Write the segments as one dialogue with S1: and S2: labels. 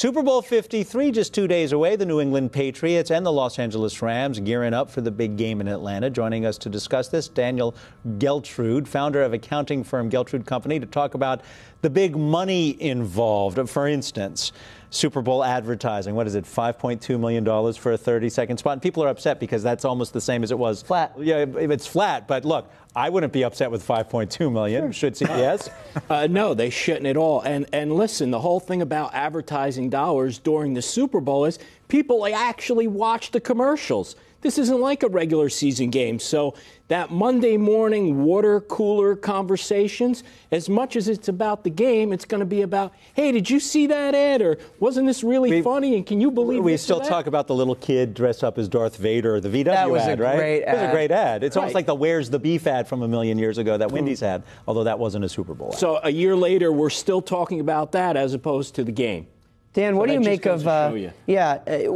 S1: Super Bowl 53 just 2 days away. The New England Patriots and the Los Angeles Rams gearing up for the big game in Atlanta. Joining us to discuss this, Daniel Geltrude, founder of accounting firm Geltrude Company, to talk about the big money involved. For instance, Super Bowl advertising. What is it, $5.2 million for a 30-second spot? And people are upset because that's almost the same as it was.
S2: Flat.
S1: Yeah, it's flat. But look, I wouldn't be upset with $5.2 million. Sure. Should CBS?
S3: No, they shouldn't at all. And listen, the whole thing about advertising dollars during the Super Bowl is people actually watch the commercials. This isn't like a regular season game. So that Monday morning water cooler conversations, as much as it's about the game, it's going to be about, hey, did you see that ad? Or wasn't this really funny? And can you believe
S1: we still talk about the little kid dressed up as Darth Vader, the VW
S2: that was
S1: ad,
S2: a
S1: right?
S2: Great ad.
S1: It was a great ad. It's
S3: Right.
S1: almost like the Where's the Beef ad from a million years ago that Wendy's had, although that wasn't a Super Bowl ad.
S3: So a year later, we're still talking about that as opposed to the game.
S2: Dan, what do you make of what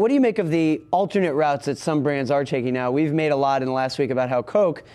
S2: do you make of the alternate routes that some brands are taking now? We've made a lot in the last week about how Coke,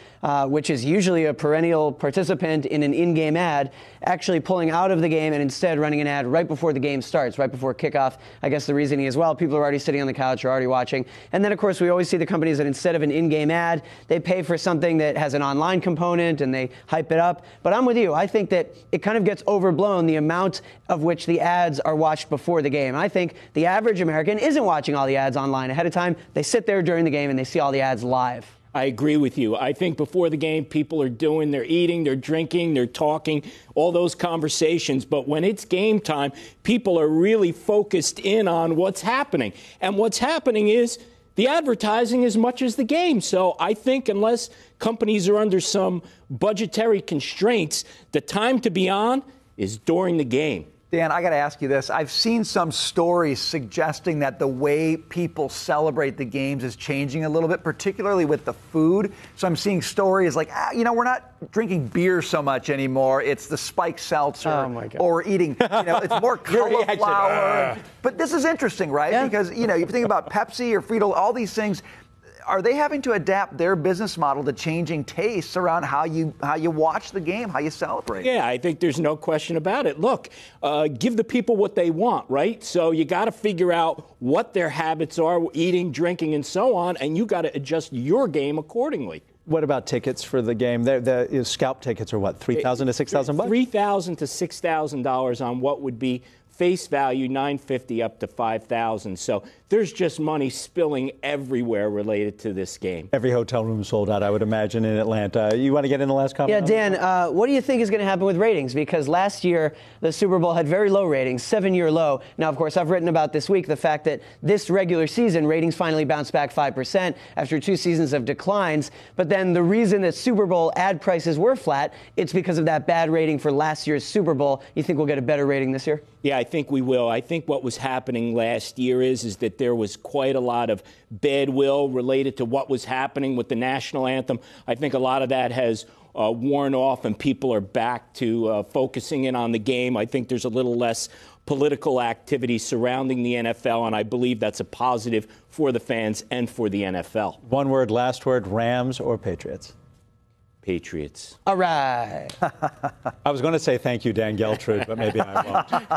S2: which is usually a perennial participant in an in-game ad, actually pulling out of the game and instead running an ad right before the game starts, right before kickoff. I guess the reasoning is, well, people are already sitting on the couch, are already watching. And then, of course, we always see the companies that instead of an in-game ad, they pay for something that has an online component and they hype it up. But I'm with you. I think that it kind of gets overblown, the amount of which the ads are watched before the game. I think the average American isn't watching all the ads online ahead of time. They sit there during the game and they see all the ads live.
S3: I agree with you. I think before the game, people are they're eating, they're drinking, they're talking, all those conversations. But when it's game time, people are really focused in on what's happening. And what's happening is the advertising as much as the game. So I think unless companies are under some budgetary constraints, the time to be on is during the game.
S4: Dan, I got to ask you this. I've seen some stories suggesting that the way people celebrate the games is changing a little bit, particularly with the food. So I'm seeing stories like, we're not drinking beer so much anymore. It's the spiked seltzer.
S2: Oh my God.
S4: Or we're eating, it's more cauliflower. But this is interesting, right?
S2: Yeah.
S4: Because, you think about Pepsi or Frito, all these things. Are they having to adapt their business model to changing tastes around how you watch the game, how you celebrate?
S3: Yeah, I think there's no question about it. Look, give the people what they want, right? So you got to figure out what their habits are, eating, drinking, and so on, and you got to adjust your game accordingly.
S1: What about tickets for the game? The scalp tickets are what, $3,000 to $6,000?
S3: $3,000 to $6,000 on what would be face value $950 up to $5,000. So there's just money spilling everywhere related to this game.
S1: Every hotel room sold out, I would imagine, in Atlanta. You want to get in the last comment?
S2: Yeah, Dan, what do you think is going to happen with ratings? Because last year, the Super Bowl had very low ratings, 7-year low. Now, of course, I've written about this week the fact that this regular season, ratings finally bounced back 5% after 2 seasons of declines. But then the reason that Super Bowl ad prices were flat, it's because of that bad rating for last year's Super Bowl. You think we'll get a better rating this year?
S3: Yeah, I think we will. I think what was happening last year is that there was quite a lot of badwill related to what was happening with the national anthem. I think a lot of that has worn off and people are back to focusing in on the game. I think there's a little less political activity surrounding the NFL, and I believe that's a positive for the fans and for the NFL.
S1: One word, last word, Rams or Patriots?
S3: Patriots.
S2: All right.
S1: I was going to say thank you, Dan Geltrude, but maybe I won't.